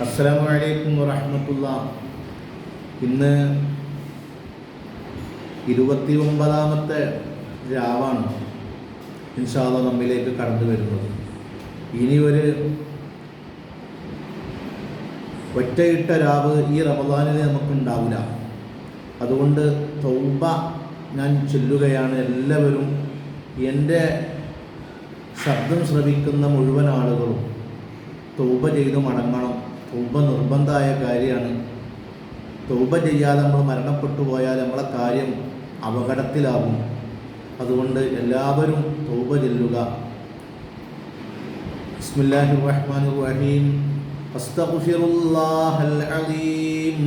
അസ്സലാമു അലൈക്കും വറഹ്മത്തുള്ളാഹി. ഇന്ന് 29ാമത്തെ രാവാണ് ഇൻഷാ അല്ലാഹ് നമ്മിലേക്ക് കടന്നു വരുന്നത്. ഇനി ഒരു ഒറ്റയിട്ട രാവ് ഈ റമദാനിൽ നമുക്കുണ്ടാവില്ല. അതുകൊണ്ട് തൗബ ഞാൻ ചൊല്ലുകയാണ്. എല്ലാവരും എൻ്റെ ശബ്ദം ശ്രവിക്കുന്ന മുഴുവൻ ആളുകളും തൗബ ചെയ്ത് മടങ്ങണം. തൗബ നിർബന്ധമായ കാര്യമാണ്. തൗബ ചെയ്യാതെ നമ്മൾ മരണപ്പെട്ടു പോയാൽ നമ്മളെ കാര്യം അപകടത്തിലാവും. അതുകൊണ്ട് എല്ലാവരും തൗബ ചൊല്ലുക. ബിസ്മില്ലാഹിർ റഹ്മാനിർ റഹീം. അസ്തഗ്ഫിറുല്ലാഹൽ അലീം,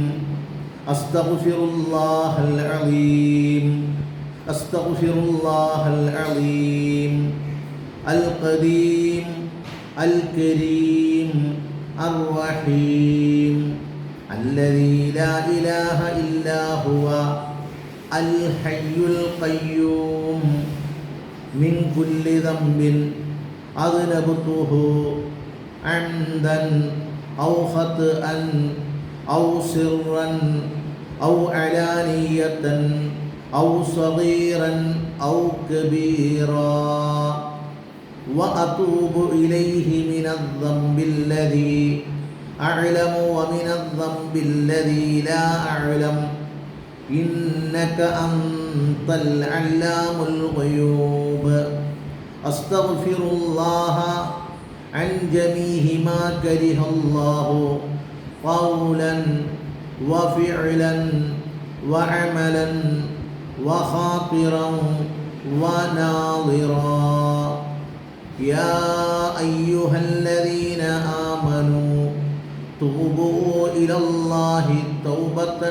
അസ്തഗ്ഫിറുല്ലാഹൽ അലീം, അസ്തഗ്ഫിറുല്ലാഹൽ അലീം അൽ ഖദീം അൽ കരീം الرحيم الذي لا إله إلا هو الحي القيوم من كل ذنب أذنبته عمدا أو خطأ أو سرا أو علانية أو صغيرا أو كبيرا وأتوب إليه من الذنب الذي أعلم ومن الذنب الذي لا أعلم إنك أنت العلام الغيوب أستغفر الله عن جميع ما كره الله قولا وفعلا وعملا وخاطرا وناظرا يا أيها الذين آمنوا توبوا إلى الله توبة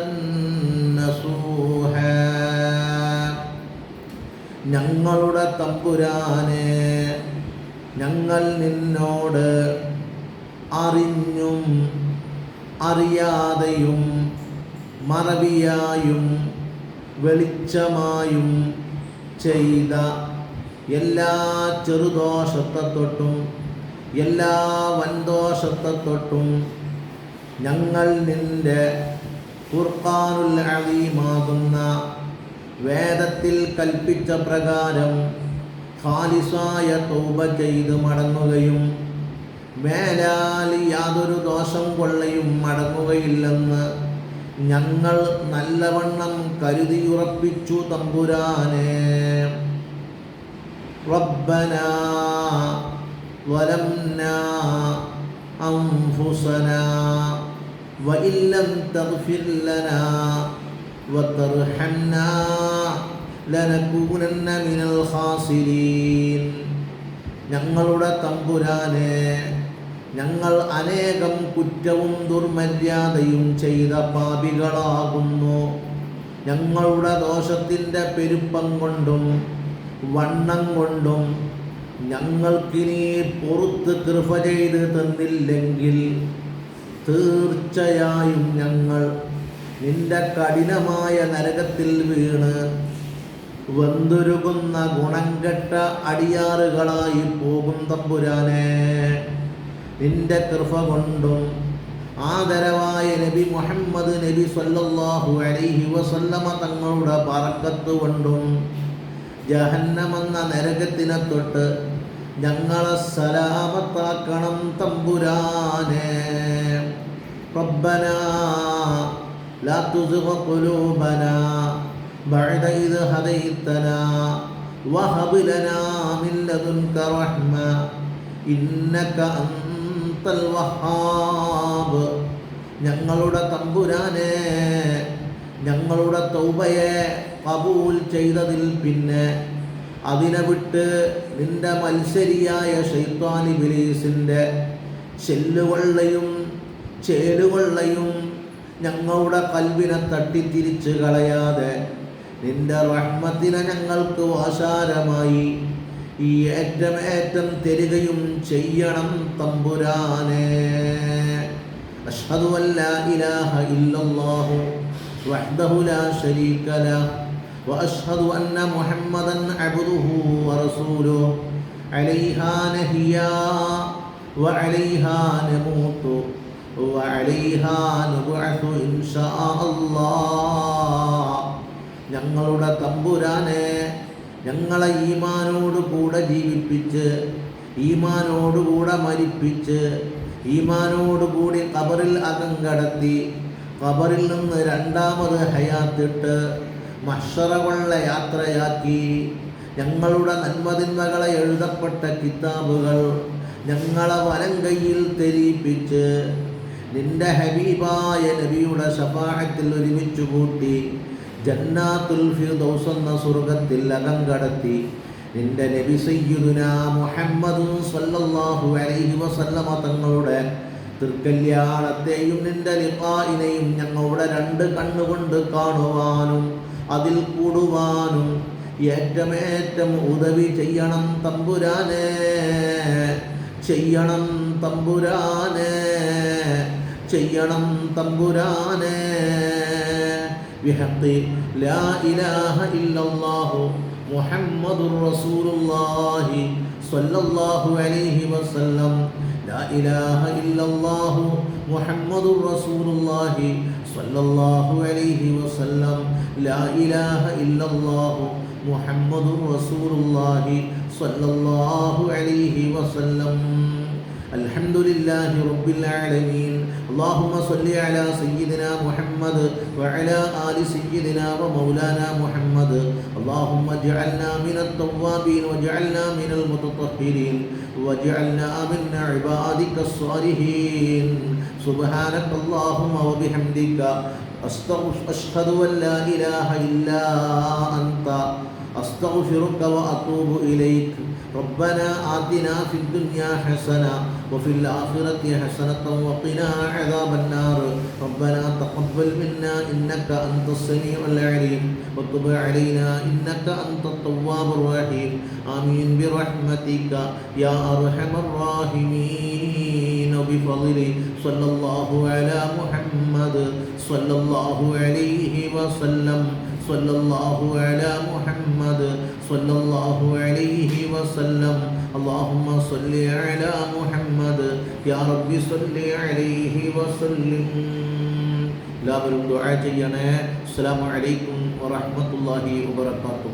نصوحا. ഞങ്ങളുടെ തമ്പുരാനെ, ഞങ്ങൾ നിന്നോട് അറിഞ്ഞും അറിയാതെയും മറവിയായും വെളിച്ചമായും ചെയ്ത എല്ലാ ചെറുദോഷത്തെ തൊട്ടും എല്ലാ വൻദോഷത്തെ തൊട്ടും ഞങ്ങൾ നിന്റെ ഖുർആനുൽ അലീമാകുന്ന വേദത്തിൽ കൽപ്പിച്ച പ്രകാരം ഖാലിസായ തൗബ ചെയ്ത് മടങ്ങുകയും മേലാൽ യാതൊരു ദോഷം കൊള്ളയും മടങ്ങുകയില്ലെന്ന് ഞങ്ങൾ നല്ലവണ്ണം കരുതിയുറപ്പിച്ചു തമ്പുരാനെ. ربنا ظلمنا أنفسنا وإن لم تغفر لنا وترحمنا لنكونن من الخاسرين. ഞങ്ങളുടെ തമ്പുരാനെ, ഞങ്ങൾ അനേകം കുറ്റവും ദുർമര്യാദയും ചെയ്ത പാപികളാകുന്നു. ഞങ്ങളുടെ ദോഷത്തിൻ്റെ പെരുപ്പം കൊണ്ടും വണ്ണം കൊണ്ടും ഞങ്ങൾക്കിനി പുറത്ത് കൃപ ചെയ്ത് തന്നില്ലെങ്കിൽ തീർച്ചയായും ഞങ്ങൾ നിന്റെ കഠിനമായ നരകത്തിൽ വീണ് വെന്തുരുകുന്ന ഗുണം കെട്ട അടിയാറുകളായി പോകും തമ്പുരാനെ. നിന്റെ കൃപ കൊണ്ടും ആദരവായ നബി മുഹമ്മദ് നബി സല്ലല്ലാഹു അലൈഹി വസല്ലമ തങ്ങളുടെ ബറക്കത്ത് കൊണ്ടും ജഹന്നമെന്ന നരകത്തിനെ തൊട്ട് ഞങ്ങളെ സലാമത്താക്കണം തമ്പുരാനെ. റബ്ബനാ ലാ തുസിഗ് ഖുലൂബനാ ബഅദ ഇദ് ഹദൈതനാ വഹബ് ലനാ മിൻ ലദുൻക റഹ്മ ഇന്നക അൻതൽ വഹ്ഹാബ്. ഞങ്ങളുടെ തമ്പുരാനെ, ഞങ്ങളുടെ തൗബയെ കബൂൽ ചെയ്തതിൽ പിന്നെ അതിനെ വിട്ട് നിന്റെ മത്സരിയായ ശൈത്താൻ ഇബ്ലീസിൻ്റെ ചെല്ലുകൊള്ളയും ചേലുകൊള്ളയും ഞങ്ങളുടെ കൽബിനെ തട്ടിത്തിരിച്ച് കളയാതെ നിന്റെ റഹ്മത്തിനെ ഞങ്ങൾക്ക് ആശാരമായി ഈ ഏറ്റം തരികയും ചെയ്യണം തമ്പുരാനെ. അഷ്ഹദു അല്ലാ ഇലാഹ ഇല്ലല്ലാഹു വഹ്ദഹു ലാ ശരീക ലഹു وأشهد أن محمدا عبده ورسوله عليها نحيا وعليها نموت വഅലൈഹാ നുബ്അസു ഇൻഷാ അല്ലാഹ്. ഞങ്ങളുടെ തമ്പുരാനെ, ഞങ്ങളെ ഈമാനോടുകൂടെ ജീവിപ്പിച്ച്, ഈമാനോടുകൂടെ മരിപ്പിച്ച്, ഈമാനോടുകൂടി ഖബറിൽ അകം കടത്തി, ഖബറിൽ നിന്ന് രണ്ടാമത് ഹയാത്തിട്ട് മഹ്ശറയുള്ള യാത്രയാക്കി, ഞങ്ങളുടെ നന്മതിന്മകളെ എഴുതപ്പെട്ട കിതാബുകൾ ഞങ്ങളെ വലം കയ്യിൽ തെരീപ്പിച്ച് നിന്റെ ഹബീബായ നബിയുടെ ശഫാഅത്തിൽ ഒരുമിച്ച് കൂട്ടി ജന്നാത്തുൽ ഫിർദൗസ് എന്ന സ്വർഗ്ഗത്തിൽ അകം കടത്തി നിന്റെ നബി സയ്യിദുനാ മുഹമ്മദ് സ്വല്ലല്ലാഹു അലൈഹി വസല്ലമ തങ്ങളുടെ തൃക്കല്യാണത്തെയും നിന്റെ ലിഖാഇനെയും ഞങ്ങളുടെ രണ്ട് കണ്ണുകൊണ്ട് കാണുവാനും അതിൽ കൂടുവാനും ഏറ്റമേറ്റം ഉദവി ചെയ്യണം തമ്പുരാനെ, ചെയ്യണം തമ്പുരാനെ, ചെയ്യണം തമ്പുരാനെ. ബിഹഖി ലാ ഇലാഹ ഇല്ലല്ലാഹു മുഹമ്മദുർ റസൂലുള്ളാഹി സ്വല്ലല്ലാഹു അലൈഹി വസല്ലം. ലാ ഇലാഹ ഇല്ലല്ലാഹു മുഹമ്മദുർ റസൂലുള്ളാഹി സ്വല്ലല്ലാഹു അലൈഹി വസല്ലം. ലാ ഇലാഹ ഇല്ലല്ലാഹു മുഹമ്മദുർ റസൂലുള്ളാഹി സ്വല്ലല്ലാഹു അലൈഹി വസല്ലം. അൽഹംദുലില്ലാഹി റബ്ബിൽ ആലമീൻ. اللهم صل على سيدنا محمد وعلى آل سيدنا ومولانا محمد. اللهم اجعلنا من التوابين واجعلنا من المتطهرين واجعلنا من عبادك الصالحين. سبحانك اللهم وبحمدك أشهد أن لا إله إلا أنت أستغفرك وأتوب إليك. ربنا آتنا في الدنيا حسنة وفي الآخرة حسنة وقنا عذاب النار. ربنا تقبل منا إنك أنت السميع العليم وتب علينا إنك أنت التواب الرحيم. آمين برحمتك يا أرحم الراحمين. بفضل صلى الله على محمد صلى الله عليه وسلم. صلى الله على محمد صلى الله عليه وسلم. اللهم صل على محمد يا رب صل عليه وسلم. എല്ലാവരും ദുആ ചെയ്യണേ. അസ്സലാമു അലൈക്കും വറഹ്മത്തുള്ളാഹി വബറകാതുഹു.